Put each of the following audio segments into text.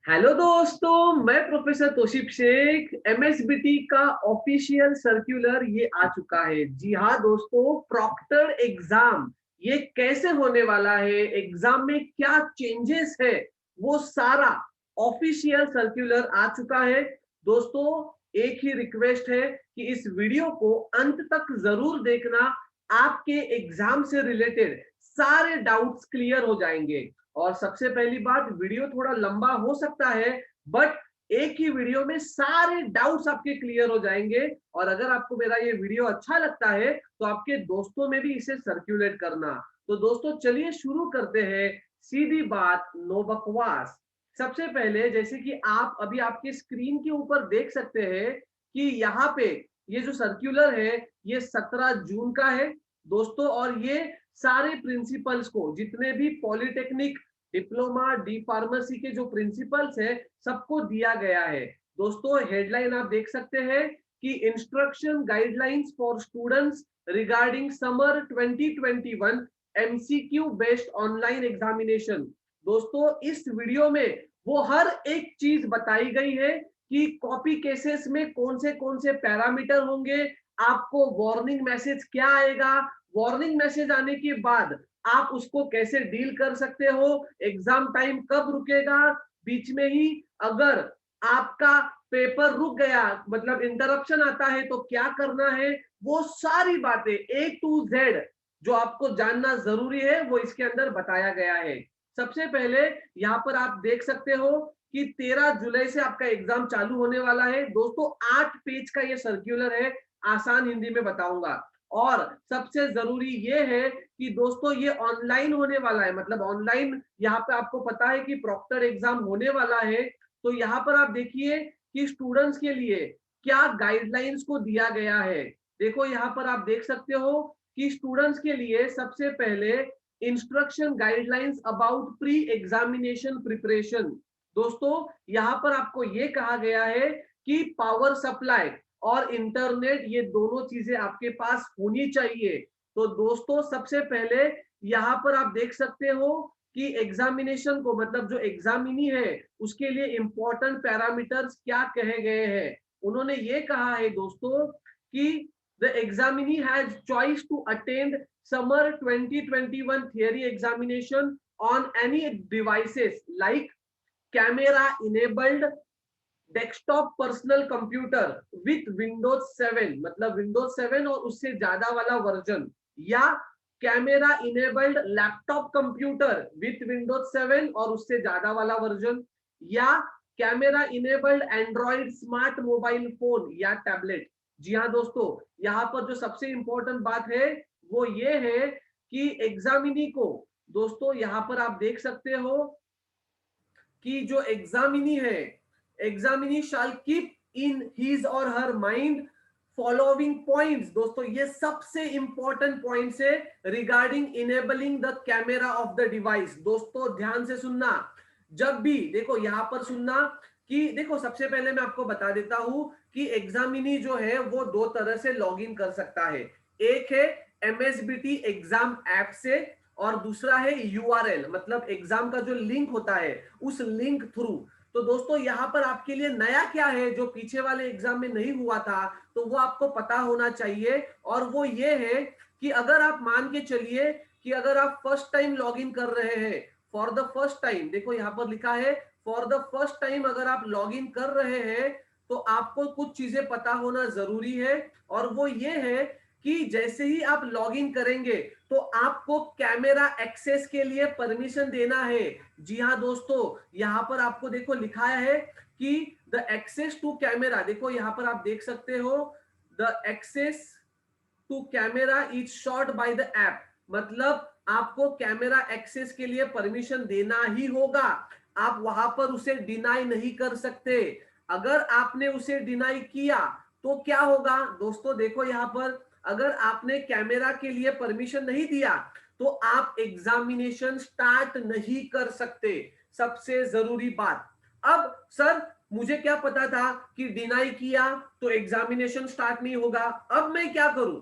Hello दोस्तों, मैं professor Tausif Sheikh. MSBT का ऑफिशियल सर्कुलर ये आ चुका है। जी हाँ दोस्तों, प्रॉक्टर एग्जाम ये कैसे होने वाला है, एग्जाम में क्या चेंजेस है, वो सारा ऑफिशियल सर्कुलर आ चुका है। दोस्तों, एक ही रिक्वेस्ट है कि इस वीडियो को अंत तक जरूर देखना। आपके एग्जाम से रिलेटेड सारे डाउट्स क्लियर हो जाएंगे। और सबसे पहली बात, वीडियो थोड़ा लंबा हो सकता है, बट एक ही वीडियो में सारे डाउट्स आपके क्लियर हो जाएंगे। और अगर आपको मेरा ये वीडियो अच्छा लगता है तो आपके दोस्तों में भी इसे सर्कुलेट करना। तो दोस्तों चलिए शुरू करते हैं। सीधी बात, नो बकवास। सबसे पहले, जैसे कि आप अभी आपके स्क्रीन के ऊपर देख सकते हैं कि यहाँ पे ये जो सर्कुलर है ये 17 जून का है दोस्तों। और ये सारे प्रिंसिपल्स को, जितने भी पॉलिटेक्निक, डिप्लोमा, डी फार्मेसी के जो प्रिंसिपल्स है, सबको दिया गया है। दोस्तों हेडलाइन आप देख सकते हैं कि instruction guidelines for students regarding summer 2021 MCQ based online examination. दोस्तों इस वीडियो में वो हर एक चीज बताई गई है कि कॉपी केसेस में कौन से पैरामीटर होंगे, आपको वार्निंग मैसेज क्या आएगा, वार्निंग मैसेज आने के बाद आप उसको कैसे डील कर सकते हो, एग्जाम टाइम कब रुकेगा, बीच में ही अगर आपका पेपर रुक गया, मतलब इंटरप्शन आता है तो क्या करना है, वो सारी बातें ए टू जेड जो आपको जानना जरूरी है वो इसके अंदर बताया गया है। सबसे पहले यहाँ पर आप देख सकते हो कि 13 जुलाई से आपका एग्जाम चालू होने वाला है। दोस्तों 8 पेज का ये सर्कुलर है, आसान हिंदी में बताऊंगा। और सबसे जरूरी ये है कि दोस्तों ये ऑनलाइन होने वाला है, मतलब ऑनलाइन यहाँ पे आपको पता है कि प्रॉक्टर एग्जाम होने वाला है। तो यहाँ पर आप देखिए कि स्टूडेंट्स के लिए क्या गाइडलाइंस को दिया गया है। देखो यहाँ पर आप देख सकते हो कि स्टूडेंट्स के लिए सबसे पहले instruction guidelines about pre examination preparation. दोस्तों यहाँ पर आपको ये कहा गया है कि पावर सप्लाई और इंटरनेट ये दोनों चीजें आपके पास होनी चाहिए। तो दोस्तों सबसे पहले यहाँ पर आप देख सकते हो कि एग्जामिनेशन को, मतलब जो एग्जामिनी है उसके लिए इंपॉर्टेंट पैरामीटर्स क्या कहे गए हैं। उन्होंने ये कहा है दोस्तों कि the examinee has choice to attend summer 2021 theory examination on any devices like camera enabled desktop personal computer with Windows 7, मतलब विंडोज 7 और उससे ज्यादा वाला वर्जन, या camera enabled laptop computer with Windows 7 और उससे ज्यादा वाला वर्जन, या camera enabled Android smart mobile phone या टैबलेट। जी हाँ दोस्तों, यहाँ पर जो सबसे इंपॉर्टेंट बात है वो ये है कि एग्जामिनी को, दोस्तों यहाँ पर आप देख सकते हो कि जो एग्जामिनी है, examinee shall keep in his और हर माइंड फॉलोइंग पॉइंट्स। दोस्तों ये सबसे इंपॉर्टेंट पॉइंट्स है regarding enabling the camera off the device. दोस्तों ध्यान से सुनना, जब भी देखो यहाँ पर सुनना कि देखो, सबसे पहले मैं आपको बता देता हूं कि एग्जामिनी जो है वो दो तरह से लॉग इन कर सकता है। एक है एमएसबीटी एग्जाम ऐप से, और दूसरा है यूआरएल, मतलब एग्जाम का जो लिंक होता है उस लिंक थ्रू। तो दोस्तों यहाँ पर आपके लिए नया क्या है जो पीछे वाले एग्जाम में नहीं हुआ था, तो वो आपको पता होना चाहिए। और वो ये है कि अगर आप मान के चलिए कि अगर आप फर्स्ट टाइम लॉग इन कर रहे हैं, फॉर द फर्स्ट टाइम, देखो यहाँ पर लिखा है फॉर द फर्स्ट टाइम अगर आप लॉग इन कर रहे हैं तो आपको कुछ चीजें पता होना जरूरी है। और वो ये है कि जैसे ही आप लॉग इन करेंगे तो आपको कैमरा एक्सेस के लिए परमिशन देना है। जी हाँ दोस्तों, यहाँ पर आपको देखो लिखा है कि द एक्सेस टू कैमरा, देखो यहाँ पर आप देख सकते हो the access to camera is shot by the app, मतलब आपको कैमरा एक्सेस के लिए परमिशन देना ही होगा। आप वहां पर उसे डिनाई नहीं कर सकते। अगर आपने उसे डिनाई किया तो क्या होगा दोस्तों, देखो यहाँ पर अगर आपने कैमरा के लिए परमिशन नहीं दिया तो आप एग्जामिनेशन स्टार्ट नहीं कर सकते। सबसे जरूरी बात। अब सर मुझे क्या पता था कि डिनाई किया तो एग्जामिनेशन स्टार्ट नहीं होगा, अब मैं क्या करूं?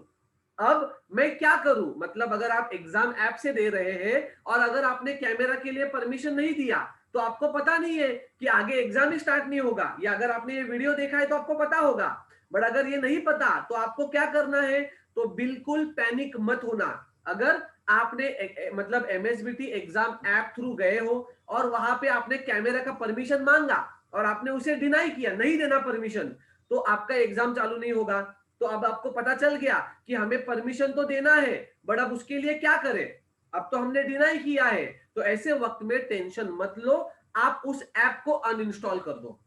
अब मैं क्या करूं, मतलब अगर आप एग्जाम ऐप से दे रहे हैं और अगर आपने कैमरा के लिए परमिशन नहीं दिया तो आपको पता नहीं है कि आगे एग्जाम ही स्टार्ट नहीं होगा, या अगर आपने ये वीडियो देखा है तो आपको पता होगा। बट अगर ये नहीं पता तो आपको क्या करना है, तो बिल्कुल पैनिक मत होना। अगर आपने मतलब एमएसबीटी एग्जाम ऐप थ्रू गए हो और वहां पे आपने कैमरा का परमिशन मांगा और आपने उसे डिनाई किया, नहीं देना परमिशन, तो आपका एग्जाम चालू नहीं होगा। तो अब आपको पता चल गया कि हमें परमिशन तो देना है, बट अब उसके लिए क्या करें, अब तो हमने डिनाई किया है। तो ऐसे वक्त में टेंशन मत लो, आप उस ऐप को अनइंस्टॉल कर दो,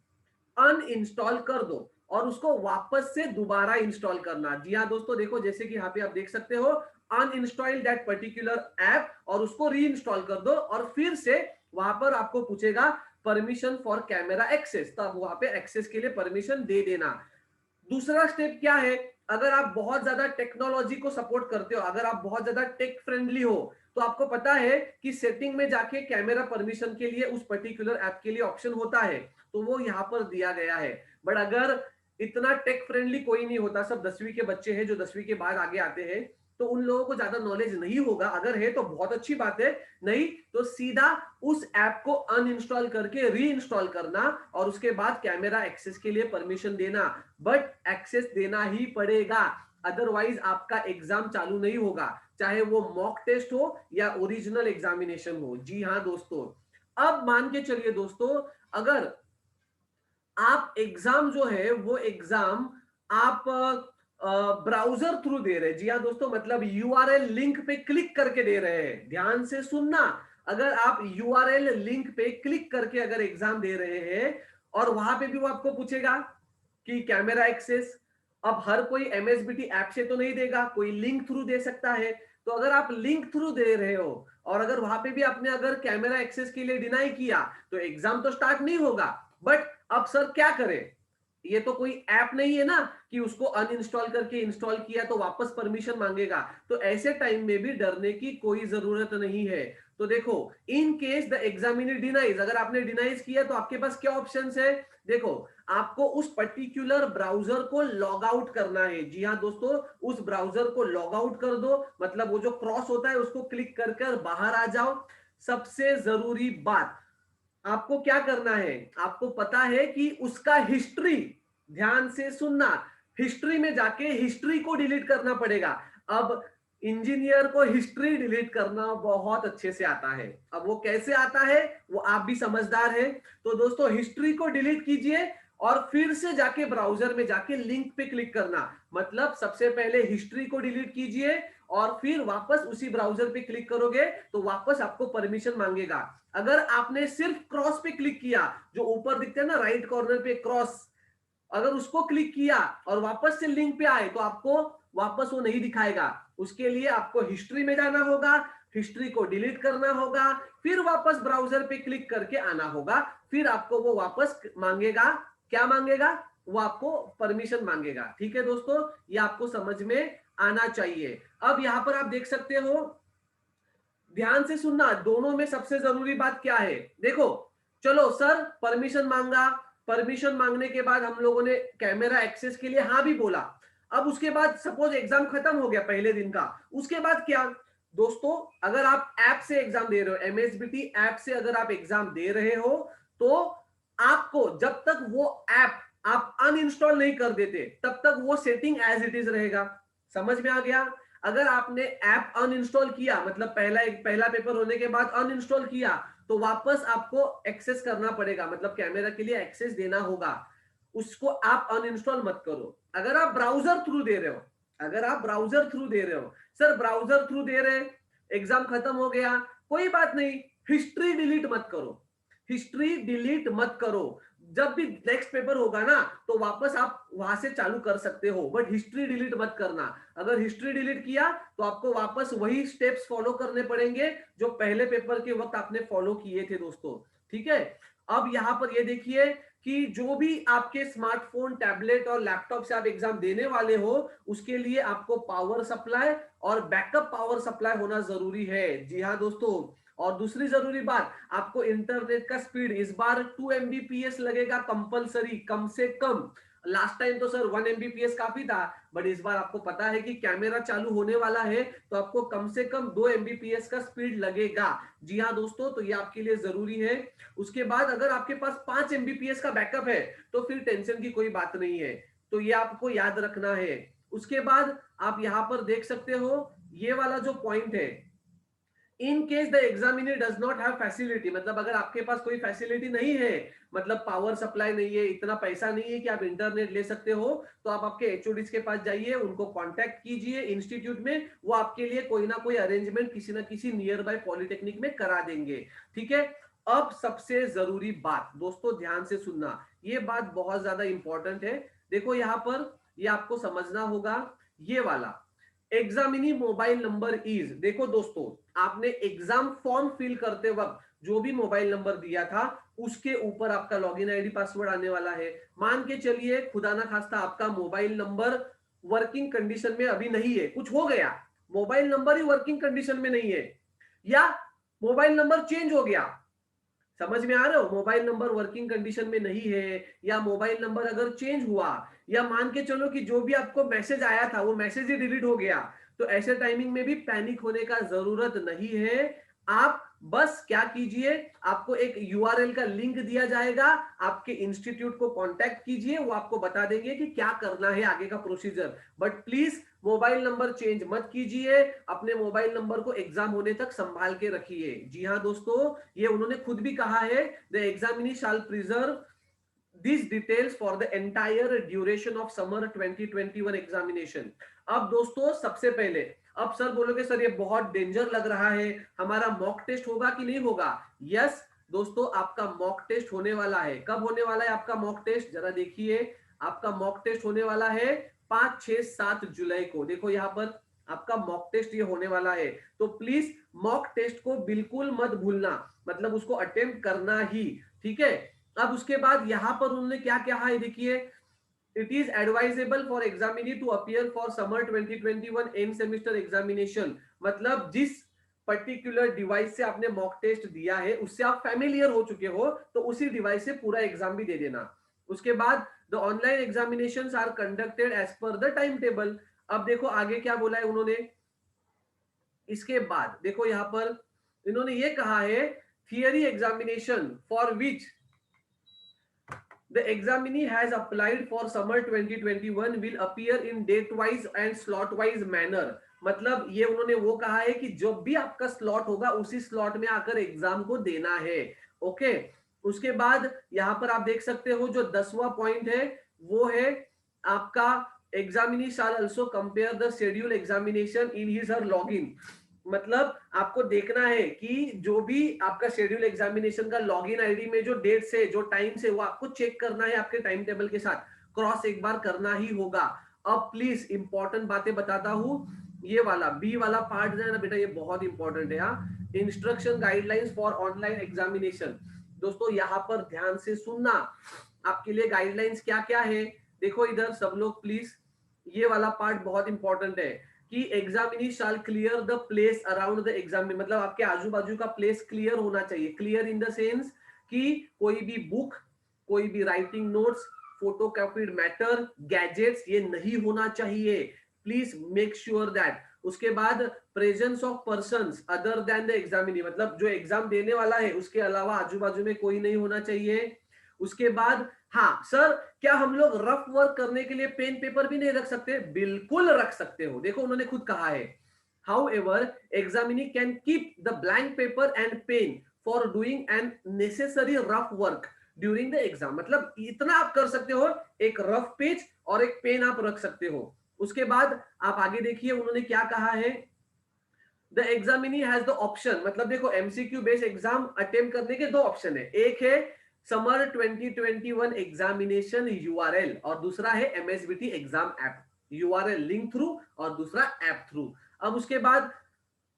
अनइंस्टॉल कर दो और उसको वापस से दोबारा इंस्टॉल करना। जी हाँ दोस्तों, देखो जैसे कि यहाँ पे आप देख सकते हो, अनइंस्टॉल दैट पर्टिकुलर ऐप और उसको रीइंस्टॉल कर दो और फिर से वहां पर आपको पूछेगा परमिशन फॉर कैमरा एक्सेस, तब वहां पे एक्सेस के लिए परमिशन दे देना। दूसरा स्टेप क्या है, अगर आप बहुत ज्यादा टेक्नोलॉजी को सपोर्ट करते हो, अगर आप बहुत ज्यादा टेक फ्रेंडली हो, तो आपको पता है कि सेटिंग में जाके कैमरा परमिशन के लिए उस पर्टिकुलर ऐप के लिए ऑप्शन होता है, तो वो यहाँ पर दिया गया है। बट अगर इतना टेक फ्रेंडली कोई नहीं होता, सब 10वीं के बच्चे हैं जो 10वीं के बाद आगे आते हैं, तो उन लोगों को ज्यादा नॉलेज नहीं होगा। अगर है तो बहुत अच्छी बात है, नहीं तो सीधा उस ऐप को अनइंस्टॉल करके रीइंस्टॉल करना और उसके बाद कैमरा एक्सेस के लिए परमिशन देना। बट एक्सेस देना ही पड़ेगा, अदरवाइज आपका एग्जाम चालू नहीं होगा, चाहे वो मॉक टेस्ट हो या ओरिजिनल एग्जामिनेशन हो। जी हाँ दोस्तों, अब मान के चलिए दोस्तों, अगर आप एग्जाम जो है वो एग्जाम आप ब्राउजर थ्रू दे रहे हैं, जी हाँ दोस्तों, मतलब यूआरएल लिंक पे क्लिक करके दे रहे हैं, ध्यान से सुनना। अगर आप यूआरएल लिंक पे क्लिक करके अगर एग्जाम दे रहे हैं और वहां पे भी वो आपको पूछेगा कि कैमरा एक्सेस, अब हर कोई एमएसबीटी ऐप से तो नहीं देगा, कोई लिंक थ्रू दे सकता है। तो अगर आप लिंक थ्रू दे रहे हो और अगर वहां पे भी आपने अगर कैमरा एक्सेस के लिए डिनाई किया, तो एग्जाम तो स्टार्ट नहीं होगा। बट अब सर क्या करें, ये तो कोई ऐप नहीं है ना कि उसको अनइंस्टॉल करके इंस्टॉल किया तो वापस परमिशन मांगेगा। तो ऐसे टाइम में भी डरने की कोई जरूरत नहीं है। तो देखो, in case the examiner denies, अगर आपने डिनाइज किया तो आपके पास क्या ऑप्शंस है, देखो आपको उस पर्टिकुलर ब्राउजर को लॉग आउट करना है। जी हाँ दोस्तों, उस ब्राउजर को लॉग आउट कर दो, मतलब वो जो क्रॉस होता है उसको क्लिक कर कर बाहर आ जाओ। सबसे जरूरी बात, आपको क्या करना है, आपको पता है कि उसका हिस्ट्री, ध्यान से सुनना, हिस्ट्री में जाके हिस्ट्री को डिलीट करना पड़ेगा। अब इंजीनियर को हिस्ट्री डिलीट करना बहुत अच्छे से आता है। अब वो कैसे आता है, वो आप भी समझदार हैं। तो दोस्तों, हिस्ट्री को डिलीट कीजिए और फिर से जाके ब्राउजर में जाके लिंक पे क्लिक करना, मतलब सबसे पहले हिस्ट्री को डिलीट कीजिए और फिर वापस उसी ब्राउजर पे क्लिक करोगे तो वापस आपको परमिशन मांगेगा। अगर आपने सिर्फ क्रॉस पे क्लिक किया, जो ऊपर दिखते हैं ना राइट कॉर्नर पे क्रॉस, अगर उसको क्लिक किया और वापस से लिंक पे आए तो आपको वापस वो नहीं दिखाएगा। उसके लिए आपको हिस्ट्री में जाना होगा, हिस्ट्री को डिलीट करना होगा, फिर वापस ब्राउजर पे क्लिक करके आना होगा, फिर आपको वो वापस मांगेगा। क्या मांगेगा, वो आपको परमिशन मांगेगा। ठीक है दोस्तों, ये आपको समझ में आना चाहिए। अब यहां पर आप देख सकते हो, ध्यान से सुनना, दोनों में सबसे जरूरी बात क्या है, देखो चलो सर परमिशन मांगा, परमिशन मांगने के बाद हम लोगों ने कैमरा एक्सेस के लिए हाँ भी बोला। अब उसके बाद सपोज एग्जाम खत्म हो गया पहले दिन का, उसके बाद क्या दोस्तों, अगर आप ऐप से एग्जाम दे रहे हो, एमएसबीटी ऐप से अगर आप एग्जाम दे रहे हो, तो आपको जब तक वो ऐप आप अनइंस्टॉल नहीं कर देते तब तक वो सेटिंग एज इट इज रहेगा। समझ में आ गया। अगर आपने ऐप अनइंस्टॉल किया, मतलब पहला पेपर होने के बाद अनइंस्टॉल किया, तो वापस आपको एक्सेस करना पड़ेगा, मतलब कैमरा के लिए एक्सेस देना होगा। उसको आप अनइंस्टॉल मत करो। अगर आप ब्राउजर थ्रू दे रहे हो, अगर आप ब्राउजर थ्रू दे रहे हो, सर ब्राउजर थ्रू दे रहे, एग्जाम खत्म हो गया, कोई बात नहीं, हिस्ट्री डिलीट मत करो, हिस्ट्री डिलीट मत करो। जब भी नेक्स्ट पेपर होगा ना, तो वापस आप वहां से चालू कर सकते हो, बट हिस्ट्री डिलीट मत करना। अगर हिस्ट्री डिलीट किया तो आपको वापस वही स्टेप्स फॉलो करने पड़ेंगे जो पहले पेपर के वक्त आपने फॉलो किए थे दोस्तों। ठीक है। अब यहां पर ये देखिए कि जो भी आपके स्मार्टफोन, टैबलेट और लैपटॉप से आप एग्जाम देने वाले हो, उसके लिए आपको पावर सप्लाई और बैकअप पावर सप्लाई होना जरूरी है। जी हाँ दोस्तों, और दूसरी जरूरी बात, आपको इंटरनेट का स्पीड इस बार 2 Mbps लगेगा कंपलसरी, कम से कम। लास्ट टाइम तो सर 1 एमबीपीएस काफी था, बट इस बार आपको पता है कि कैमरा चालू होने वाला है तो आपको कम से कम 2 एमबीपीएस का स्पीड लगेगा। जी हाँ दोस्तों, तो ये आपके लिए जरूरी है। उसके बाद अगर आपके पास 5 एमबीपीएस का बैकअप है तो फिर टेंशन की कोई बात नहीं है, तो ये आपको याद रखना है। उसके बाद आप यहां पर देख सकते हो ये वाला जो पॉइंट है, in case the examiner does not have facility, मतलब अगर आपके पास कोई फैसिलिटी नहीं है, मतलब पावर सप्लाई नहीं है, इतना पैसा नहीं है कि आप इंटरनेट ले सकते हो, तो आप आपके एचओडीज के पास जाइए, उनको कांटेक्ट कीजिए इंस्टीट्यूट में, वो आपके लिए कोई ना कोई अरेंजमेंट किसी ना किसी नियर बाय पॉलिटेक्निक में करा देंगे। ठीक है। अब सबसे जरूरी बात दोस्तों, ध्यान से सुनना, ये बात बहुत ज्यादा इंपॉर्टेंट है। देखो यहां पर ये आपको समझना होगा, ये वाला एग्जामिनी मोबाइल नंबर इज, देखो दोस्तों आपने एग्जाम फॉर्म फिल करते वक्त जो भी मोबाइल नंबर दिया था उसके ऊपर आपका लॉगिन आईडी पासवर्ड आने वाला है। मान के चलिए खुदा ना खास्ता आपका मोबाइल नंबर वर्किंग कंडीशन में अभी नहीं है, कुछ हो गया, मोबाइल नंबर ही वर्किंग कंडीशन में नहीं है, या मोबाइल नंबर चेंज हो गया, समझ में आ रहे हो, मोबाइल नंबर वर्किंग कंडीशन में नहीं है या मोबाइल नंबर अगर चेंज हुआ, या मान के चलो कि जो भी आपको मैसेज आया था वो मैसेज ही डिलीट हो गया, तो ऐसे टाइमिंग में भी पैनिक होने का जरूरत नहीं है। आप बस क्या कीजिए, आपको एक यूआरएल का लिंक दिया जाएगा, आपके इंस्टीट्यूट को कांटेक्ट कीजिए, वो आपको बता देंगे कि क्या करना है आगे का procedure. But please mobile number change मत कीजिए, अपने मोबाइल नंबर को एग्जाम होने तक संभाल के रखिए। जी हाँ दोस्तों, ये उन्होंने खुद भी कहा है, the examinee shall preserve these details for the entire duration of summer 2021 examination। अब दोस्तों सबसे पहले, अब सर बोलोगे सर ये बहुत डेंजर लग रहा है, हमारा मॉक टेस्ट होगा कि नहीं होगा? यस दोस्तों, आपका मॉक टेस्ट होने वाला है। कब होने वाला है आपका मॉक टेस्ट, जरा देखिए, आपका मॉक टेस्ट होने वाला है 5, 6, 7 जुलाई को। देखो यहाँ पर आपका मॉक टेस्ट ये होने वाला है, तो प्लीज मॉक टेस्ट को बिल्कुल मत भूलना, मतलब उसको अटेम्प्ट करना ही। ठीक है। अब उसके बाद यहां पर उन्होंने क्या कहा है, देखिए, it is advisable for examinee to appear for summer 2021 end semester examination, मतलब जिस पर्टिकुलर डिवाइस से आपने मॉक टेस्ट दिया है उससे आप फैमिलियर हो चुके हो, तो उसी डिवाइस से पूरा एग्जाम भी दे देना। उसके बाद the online examinations are conducted as per the time table. अब देखो आगे क्या बोला है उन्होंने, इसके बाद देखो यहां पर इन्होंने ये कहा है, theory examination for which the examinee has applied for summer 2021 will appear in date wise and slot wise manner। मतलब ये उन्होंने वो कहा है कि जब भी आपका स्लॉट होगा उसी स्लॉट में आकर एग्जाम को देना है। ओके। उसके बाद यहां पर आप देख सकते हो जो 10वां पॉइंट है वो है आपका examinee shall also compare the schedule examination in his her login. मतलब आपको देखना है कि जो भी आपका शेड्यूल एग्जामिनेशन का लॉगिन आईडी में जो डेट से जो टाइम से वो आपको चेक करना है, आपके टाइम टेबल के साथ क्रॉस एक बार करना ही होगा। अब प्लीज इंपॉर्टेंट बातें बताता हूं, ये वाला बी वाला पार्ट जो है ना बेटा, ये बहुत इंपॉर्टेंट है। Instruction guidelines for online examination, दोस्तों यहां पर ध्यान से सुनना, आपके लिए गाइडलाइंस क्या क्या है। देखो इधर सब लोग प्लीज, ये वाला पार्ट बहुत इंपॉर्टेंट है कि examinee shall clear the place around the exam, मतलब आपके आजू बाजू का प्लेस क्लियर होना चाहिए। क्लियर इन द सेंस कि कोई भी बुक, कोई भी writing notes, photo copied matter, gadgets, ये नहीं होना चाहिए। Please make sure that. उसके बाद presence of persons other than the examinee, मतलब जो एग्जाम देने वाला है उसके अलावा आजू बाजू में कोई नहीं होना चाहिए। उसके बाद हाँ सर, क्या हम लोग रफ वर्क करने के लिए पेन पेपर भी नहीं रख सकते? बिल्कुल रख सकते हो, देखो उन्होंने खुद कहा है, however examinee can keep the blank paper and pen for doing an necessary rough work during the exam, मतलब इतना आप कर सकते हो, एक रफ पेज और एक पेन आप रख सकते हो। उसके बाद आप आगे देखिए उन्होंने क्या कहा है, the examinee has the option, मतलब देखो एमसीक्यू बेस्ड एग्जाम अटेम्प्ट करने के दो ऑप्शन है, एक है समर 2021 एग्जामिनेशन यूआरएल और दूसरा है MSBT exam app, URL link through और दूसरा ऐप थ्रू। अब उसके बाद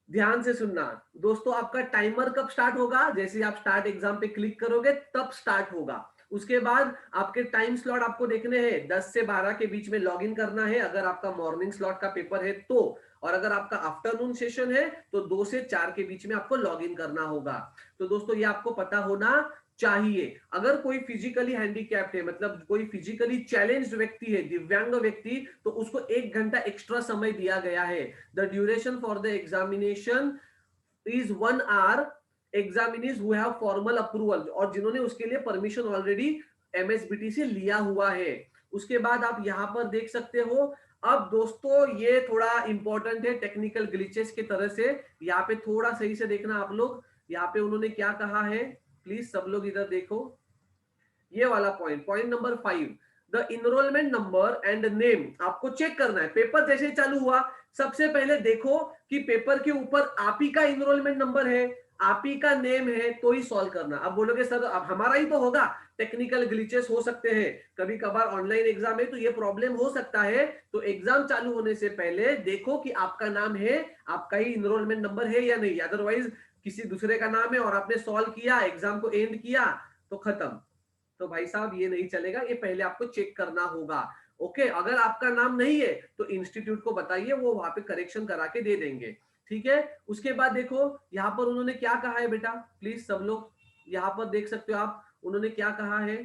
ध्यान से सुनना दोस्तों, आपका टाइमर कब स्टार्ट होगा, जैसे आप स्टार्ट एग्जाम पे क्लिक करोगे तब स्टार्ट होगा। उसके बाद आपके टाइम स्लॉट आपको देखने हैं, 10 से 12 के बीच में लॉगिन करना है अगर आपका मॉर्निंग स्लॉट का पेपर है तो, और अगर आपका आफ्टरनून सेशन है तो 2 से 4 के बीच में आपको लॉगिन करना होगा। तो दोस्तों ये आपको पता होना चाहिए। अगर कोई फिजिकली हैंडीकैप्ड है, मतलब कोई फिजिकली चैलेंज्ड व्यक्ति है, दिव्यांग व्यक्ति, तो उसको 1 घंटा एक्स्ट्रा समय दिया गया है। The duration for the examination is 1 hour। Examinees who have formal approval, और जिन्होंने उसके लिए परमिशन ऑलरेडी एमएसबीटी से लिया हुआ है। उसके बाद आप यहाँ पर देख सकते हो। अब दोस्तों ये थोड़ा इंपॉर्टेंट है, टेक्निकल ग्लिचेस की तरह से। यहाँ पे थोड़ा सही से देखना आप लोग। यहाँ पे उन्होंने क्या कहा है, प्लीज सब लोग इधर देखो। ये वाला point, point number 5, the enrolment number and name आपको चेक करना है। पेपर जैसे ही चालू हुआ, सबसे पहले देखो कि पेपर के ऊपर आप ही का इनरोलमेंट नंबर है, आप ही का नेम है, तो ही सॉल्व करना। अब बोलोगे सर अब हमारा ही तो होगा, टेक्निकल ग्लिचेस हो सकते हैं, कभी कभार ऑनलाइन एग्जाम है तो ये प्रॉब्लम हो सकता है। तो एग्जाम चालू होने से पहले देखो कि आपका नाम है, आपका ही इनरोलमेंट नंबर है या नहीं। अदरवाइज किसी दूसरे का नाम है और आपने सॉल्व किया, एग्जाम को एंड किया, तो खत्म। तो भाई साहब ये नहीं चलेगा, ये पहले आपको चेक करना होगा। ओके, अगर आपका नाम नहीं है तो इंस्टीट्यूट को बताइए, वो वहां पे करेक्शन करा के दे देंगे। ठीक है, उसके बाद देखो यहाँ पर उन्होंने क्या कहा है बेटा, प्लीज सब लोग यहाँ पर देख सकते हो आप, उन्होंने क्या कहा है।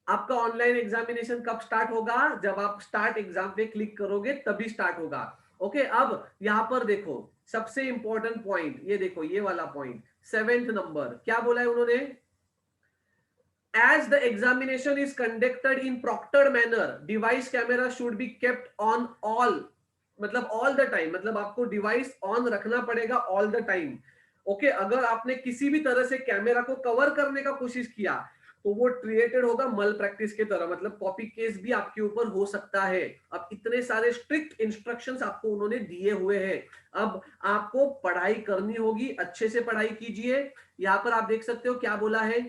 आपका ऑनलाइन एग्जामिनेशन कब स्टार्ट होगा, जब आप स्टार्ट एग्जाम पे क्लिक करोगे तभी स्टार्ट होगा। ओके, अब यहां पर देखो सबसे इंपॉर्टेंट पॉइंट, ये देखो ये वाला पॉइंट 7th नंबर, क्या बोला है उन्होंने। As the examination is conducted in proctored manner, device camera should be kept on all, मतलब all the time, मतलब आपको डिवाइस ऑन रखना पड़ेगा ऑल द टाइम। ओके, अगर आपने किसी भी तरह से कैमरा को कवर करने का कोशिश किया तो वो ट्रीटेड होगा मल प्रैक्टिस के तरह, मतलब कॉपी केस भी आपके ऊपर हो सकता है। अब इतने सारे स्ट्रिक्ट इंस्ट्रक्शंस आपको उन्होंने दिए हुए हैं। अब आपको पढ़ाई करनी होगी, अच्छे से पढ़ाई कीजिए। यहाँ पर आप देख सकते हो क्या बोला है।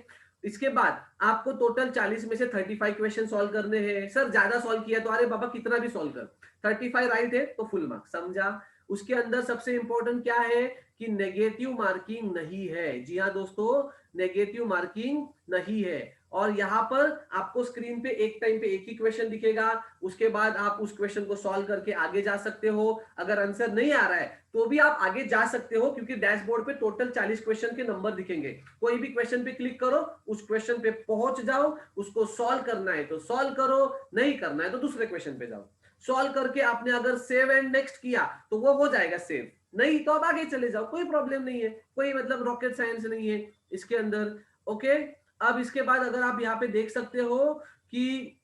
इसके बाद आपको टोटल 40 में से 35 क्वेश्चन सॉल्व करने हैं। सर ज्यादा सॉल्व किया तो, अरे बाबा कितना भी सॉल्व कर, 35 राइट है तो फुल मार्क्स, समझा। उसके अंदर सबसे इंपॉर्टेंट क्या है कि नेगेटिव मार्किंग नहीं है। जी हाँ दोस्तों, नेगेटिव मार्किंग नहीं है। और यहाँ पर आपको स्क्रीन पे एक टाइम पे एक ही क्वेश्चन दिखेगा, उसके बाद आप उस क्वेश्चन को सॉल्व करके आगे जा सकते हो। अगर आंसर नहीं आ रहा है तो भी आप आगे जा सकते हो, क्योंकि डैशबोर्ड पे टोटल 40 क्वेश्चन के नंबर दिखेंगे। कोई भी क्वेश्चन पे क्लिक करो, उस क्वेश्चन पे पहुंच जाओ, उसको सॉल्व करना है तो सॉल्व करो, नहीं करना है तो दूसरे क्वेश्चन पे जाओ। सॉल्व करके आपने अगर सेव एंड नेक्स्ट किया तो वो हो जाएगा सेव, नहीं तो आप आगे चले जाओ, कोई प्रॉब्लम नहीं है, कोई मतलब रॉकेट साइंस नहीं है इसके अंदर। ओके, अब इसके बाद अगर आप यहाँ पे देख सकते हो कि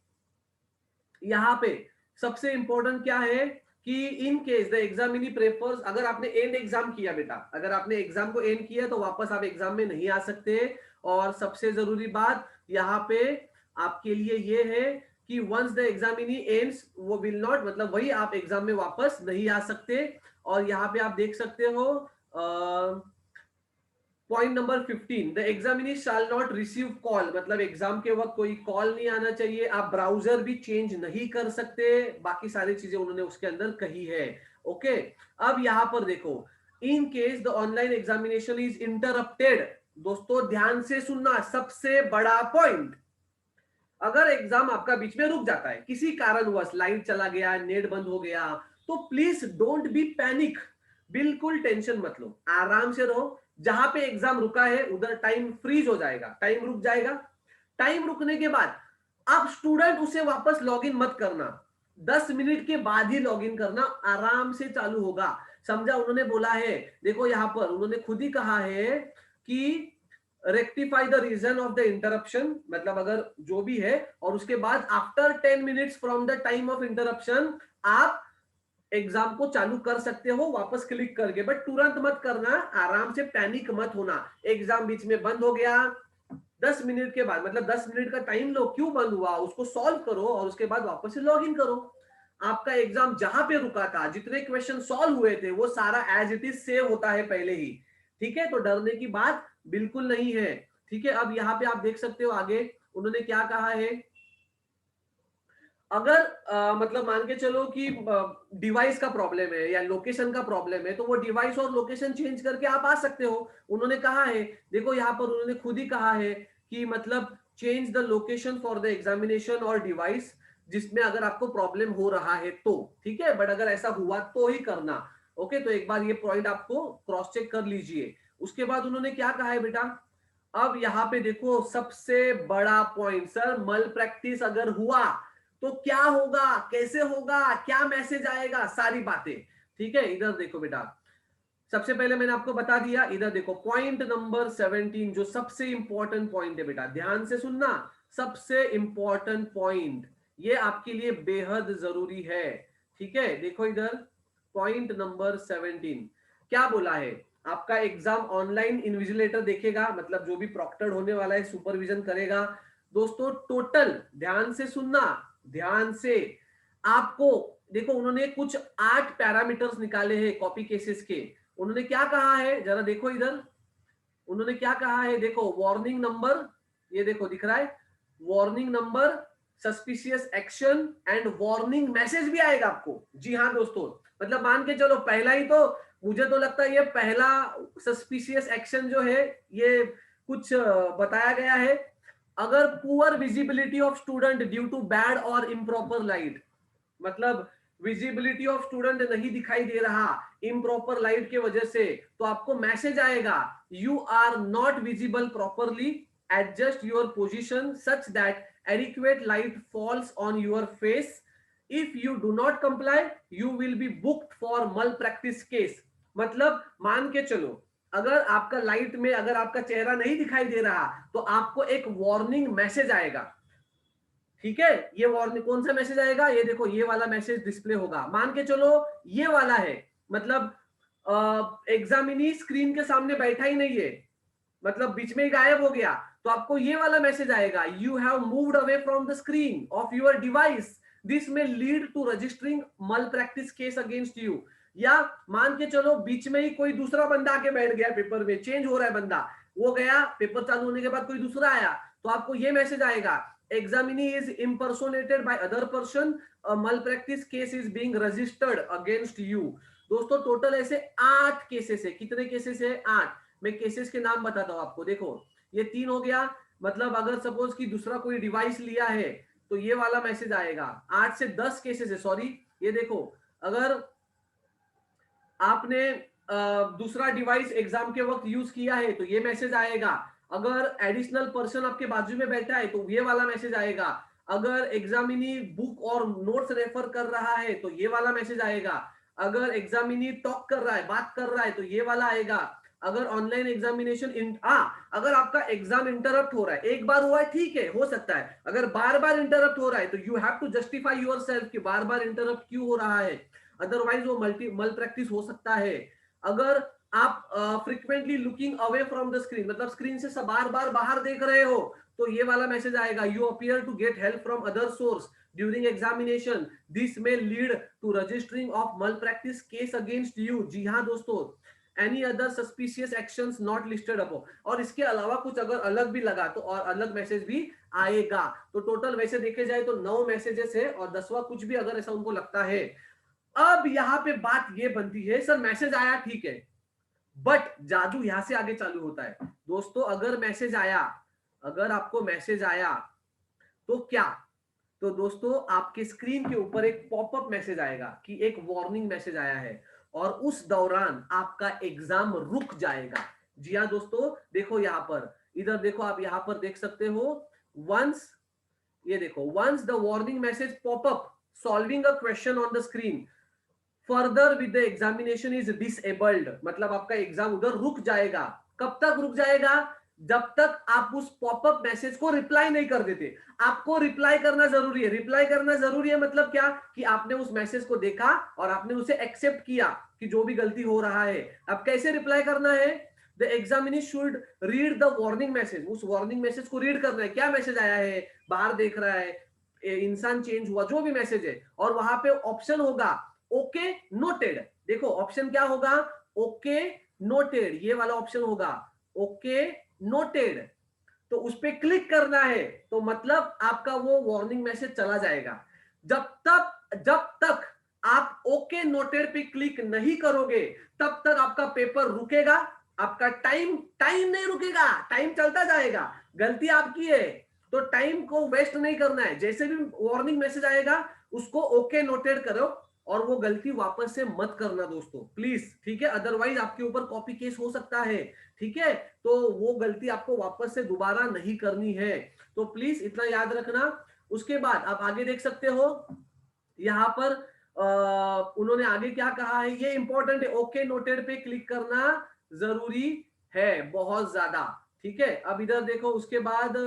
यहाँ पे सबसे इंपॉर्टेंट क्या है कि in case the examinee prefers, अगर आपने एंड एग्जाम किया बेटा, अगर आपने एग्जाम को एंड किया तो वापस आप एग्जाम में नहीं आ सकते। और सबसे जरूरी बात यहाँ पे आपके लिए ये है कि वंस द एग्जामिनी एंड्स वो विल नॉट, मतलब वही आप एग्जाम में वापस नहीं आ सकते। और यहाँ पे आप देख सकते हो point number 15, the examinee shall not receive call, मतलब एग्जाम के वक्त कोई कॉल नहीं आना चाहिए। आप ब्राउजर भी चेंज नहीं कर सकते, बाकी सारी चीजें उन्होंने उसके अंदर कही है। ओके, अब यहां पर देखो, in case the online examination is interrupted, दोस्तों ध्यान से सुनना, सबसे बड़ा पॉइंट, अगर एग्जाम आपका बीच में रुक जाता है किसी कारणवश, लाइट चला गया, नेट बंद हो गया, तो प्लीज डोंट बी पैनिक, बिल्कुल टेंशन मत लो, आराम से रहो। जहां पे एग्जाम रुका है उधर टाइम फ्रीज हो जाएगा, टाइम रुक जाएगा। टाइम रुकने के बाद अब स्टूडेंट उसे वापस लॉगिन मत करना, 10 मिनट के बाद ही लॉगिन करना, आराम से चालू होगा, समझा। उन्होंने बोला है, देखो यहां पर उन्होंने खुद ही कहा है कि rectify the reason of the interruption, मतलब अगर जो भी है, और उसके बाद after 10 minutes from the time of interruption आप एग्जाम को चालू कर सकते हो वापस क्लिक करके, बट तुरंत मत करना, आराम से, पैनिक मत होना। एग्जाम बीच में बंद हो गया, 10 मिनट के बाद, मतलब 10 मिनट का टाइम लो, क्यों बंद हुआ उसको सॉल्व करो और उसके बाद वापस से लॉग इन करो। आपका एग्जाम जहां पे रुका था, जितने क्वेश्चन सॉल्व हुए थे, वो सारा एज इट इज सेव होता है पहले ही। ठीक है, तो डरने की बात बिल्कुल नहीं है। ठीक है, अब यहाँ पे आप देख सकते हो आगे उन्होंने क्या कहा है। अगर मतलब मान के चलो कि डिवाइस का प्रॉब्लम है या लोकेशन का प्रॉब्लम है, तो वो डिवाइस और लोकेशन चेंज करके आप आ सकते हो। उन्होंने कहा है, देखो यहाँ पर उन्होंने खुद ही कहा है कि मतलब change the location for the examination और डिवाइस, जिसमें अगर आपको प्रॉब्लम हो रहा है तो, ठीक है, बट अगर ऐसा हुआ तो ही करना। ओके, तो एक बार ये पॉइंट आपको क्रॉस चेक कर लीजिए। उसके बाद उन्होंने क्या कहा है बेटा, अब यहाँ पे देखो सबसे बड़ा पॉइंट, सर मल प्रैक्टिस अगर हुआ तो क्या होगा, कैसे होगा, क्या मैसेज आएगा, सारी बातें। ठीक है, इधर देखो बेटा, सबसे पहले मैंने आपको बता दिया, इधर देखो पॉइंट नंबर 17 जो सबसे इंपॉर्टेंट पॉइंट है बेटा, ध्यान से सुनना, सबसे इंपॉर्टेंट पॉइंट, ये आपके लिए बेहद जरूरी है। ठीक है, देखो इधर पॉइंट नंबर 17 क्या बोला है, आपका एग्जाम ऑनलाइन इन्विजिलेटर देखेगा, मतलब जो भी प्रॉक्टर होने वाला है सुपरविजन करेगा। दोस्तों टोटल ध्यान से सुनना, ध्यान से, आपको देखो उन्होंने कुछ 8 पैरामीटर्स निकाले हैं कॉपी केसेस के। उन्होंने क्या कहा है, जरा देखो इधर, उन्होंने क्या कहा है, देखो वार्निंग नंबर, ये देखो दिख रहा है, warning number, suspicious action and warning message भी आएगा आपको। जी हाँ दोस्तों, मतलब मान के चलो पहला ही तो, मुझे तो लगता है ये पहला सस्पिशियस एक्शन जो है ये कुछ बताया गया है, अगर poor visibility of student due to bad और इम्प्रॉपर लाइट, मतलब विजिबिलिटी ऑफ स्टूडेंट नहीं दिखाई दे रहा इम्प्रॉपर लाइट के वजह से, तो आपको मैसेज आएगा, you are not visible properly, adjust your position such that adequate light falls on your face, if you do not comply you will be booked for malpractice case. मतलब मान के चलो अगर आपका लाइट में अगर आपका चेहरा नहीं दिखाई दे रहा तो आपको एक वार्निंग मैसेज आएगा। ठीक है, ये वार्निंग कौन सा मैसेज आएगा, ये देखो ये वाला मैसेज डिस्प्ले होगा, मान के चलो ये वाला है, मतलब एग्जामिनी स्क्रीन के सामने बैठा ही नहीं है, मतलब बीच में ही गायब हो गया, तो आपको ये वाला मैसेज आएगा, you have moved away from the screen of your device, this may lead to registering मल प्रैक्टिस केस अगेंस्ट यू। या मान के चलो बीच में ही कोई दूसरा बंदा आके बैठ गया, पेपर में चेंज हो रहा है बंदा, वो गया, पेपर चालू होने के बाद कोई दूसरा आया, तो आपको ये मैसेज आएगा, examinee is impersonated by other person, a malpractice case is being registered against you। दोस्तों टोटल ऐसे 8 केसेस है, कितने केसेस है, 8। मैं केसेस के नाम बताता हूं आपको, देखो ये 3 हो गया, मतलब अगर सपोज कि दूसरा कोई डिवाइस लिया है तो ये वाला मैसेज आएगा। 8 से 10 केसेस है, सॉरी, ये देखो अगर आपने दूसरा डिवाइस एग्जाम के वक्त यूज किया है तो ये मैसेज आएगा, अगर एडिशनल पर्सन आपके बाजू में बैठा है तो ये वाला मैसेज आएगा, अगर एग्जामिनी बुक और नोट्स रेफर कर रहा है तो ये वाला मैसेज आएगा, अगर एग्जामिनी टॉक कर रहा है, बात कर रहा है तो ये वाला आएगा, अगर ऑनलाइन एग्जामिनेशन अगर आपका एग्जाम इंटरप्ट हो रहा है, एक बार हुआ है ठीक है हो सकता है, अगर बार बार इंटरप्ट हो रहा है तो you have to justify yourself कि बार बार इंटरप्ट क्यों हो रहा है, अदरवाइज वो मल प्रैक्टिस हो सकता है। अगर आप frequently looking away from the screen, मतलब स्क्रीन से बार बार बाहर देख रहे हो तो ये वाला मैसेज आएगा, you appear to get help from other source during examination, this may lead to registering of malpractice case against you. जी हाँ दोस्तों, any other suspicious actions not listed above, और इसके अलावा कुछ अगर अलग भी लगा तो और अलग मैसेज भी आएगा। तो टोटल वैसे देखे जाए तो 9 मैसेजेस है और 10वां कुछ भी अगर ऐसा उनको लगता है। अब यहाँ पे बात ये बनती है, सर मैसेज आया ठीक है, बट जादू यहां से आगे चालू होता है। दोस्तों अगर मैसेज आया, अगर आपको मैसेज आया तो क्या, तो दोस्तों आपके स्क्रीन के ऊपर एक पॉपअप मैसेज आएगा कि एक वार्निंग मैसेज आया है, और उस दौरान आपका एग्जाम रुक जाएगा। जी हाँ दोस्तों, देखो यहां पर, इधर देखो, आप यहां पर देख सकते हो, वंस, ये देखो, once the warning message popup solving a question on the screen further with the examination is disabled, मतलब आपका एग्जाम उधर रुक जाएगा। कब तक रुक जाएगा, जब तक आप उस पॉपअप मैसेज को रिप्लाई नहीं कर देते। आपको रिप्लाई करना जरूरी है, रिप्लाई करना जरूरी है मतलब क्या, कि आपने उस मैसेज को देखा और आपने उसे एक्सेप्ट किया कि जो भी गलती हो रहा है। अब कैसे रिप्लाई करना है, the examinee should read the warning message, उस वार्निंग मैसेज को रीड करना है, क्या मैसेज आया है, बाहर देख रहा है, इंसान चेंज हुआ, जो भी मैसेज है, और वहां पे ऑप्शन होगा ओके नोटेड। देखो ऑप्शन क्या होगा, ओके नोटेड, ये वाला ऑप्शन होगा ओके नोटेड, तो उस पर क्लिक करना है, तो मतलब आपका वो वार्निंग मैसेज चला जाएगा। जब तक आप ओके नोटेड पे क्लिक नहीं करोगे तब तक आपका पेपर रुकेगा, आपका टाइम नहीं रुकेगा, टाइम चलता जाएगा। गलती आपकी है तो टाइम को वेस्ट नहीं करना है, जैसे भी वार्निंग मैसेज आएगा उसको ओके नोटेड करो, और वो गलती वापस से मत करना दोस्तों प्लीज, ठीक है, अदरवाइज आपके ऊपर कॉपी केस हो सकता है, ठीक है, तो वो गलती आपको वापस से दोबारा नहीं करनी है, तो प्लीज इतना याद रखना। उसके बाद आप आगे देख सकते हो, यहाँ पर उन्होंने आगे क्या कहा है, ये इंपॉर्टेंट है, ओके नोटेड पे क्लिक करना जरूरी है बहुत ज्यादा, ठीक है। अब इधर देखो, उसके बाद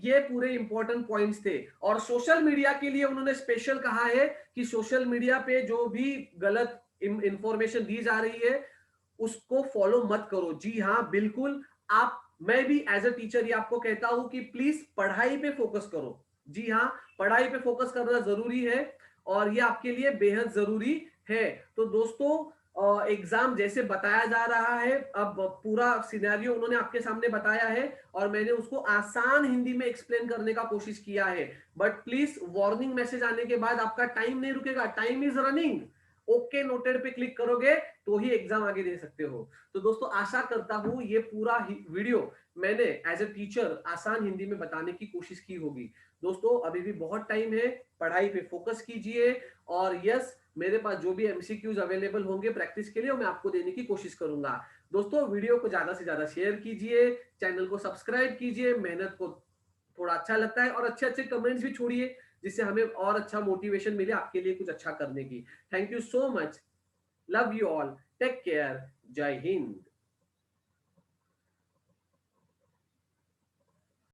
ये पूरे इंपॉर्टेंट पॉइंट्स थे। और सोशल मीडिया के लिए उन्होंने स्पेशल कहा है कि सोशल मीडिया पे जो भी गलत इंफॉर्मेशन दी जा रही है उसको फॉलो मत करो। जी हाँ बिल्कुल, आप, मैं भी एज अ टीचर ये आपको कहता हूं कि प्लीज पढ़ाई पे फोकस करो। जी हाँ, पढ़ाई पे फोकस करना जरूरी है और ये आपके लिए बेहद जरूरी है। तो दोस्तों एग्जाम जैसे बताया जा रहा है, अब पूरा सिनेरियो उन्होंने आपके सामने बताया है और मैंने उसको आसान हिंदी में एक्सप्लेन करने का कोशिश किया है। बट प्लीज वार्निंग मैसेज आने के बाद आपका टाइम नहीं रुकेगा, time is running. Okay noted पे क्लिक करोगे तो ही एग्जाम आगे दे सकते हो। तो दोस्तों आशा करता हूं ये पूरा वीडियो मैंने एज ए टीचर आसान हिंदी में बताने की कोशिश की होगी। दोस्तों अभी भी बहुत टाइम है, पढ़ाई पे फोकस कीजिए और यस, मेरे पास जो भी एमसीक्यूज अवेलेबल होंगे प्रैक्टिस के लिए मैं आपको देने की कोशिश करूंगा। दोस्तों वीडियो को ज्यादा से ज्यादा शेयर कीजिए, चैनल को सब्सक्राइब कीजिए, मेहनत को थोड़ा अच्छा लगता है और अच्छे अच्छे कमेंट्स भी छोड़िए जिससे हमें और अच्छा मोटिवेशन मिले आपके लिए कुछ अच्छा करने की। Thank you so much, love you all, take care, जय हिंद।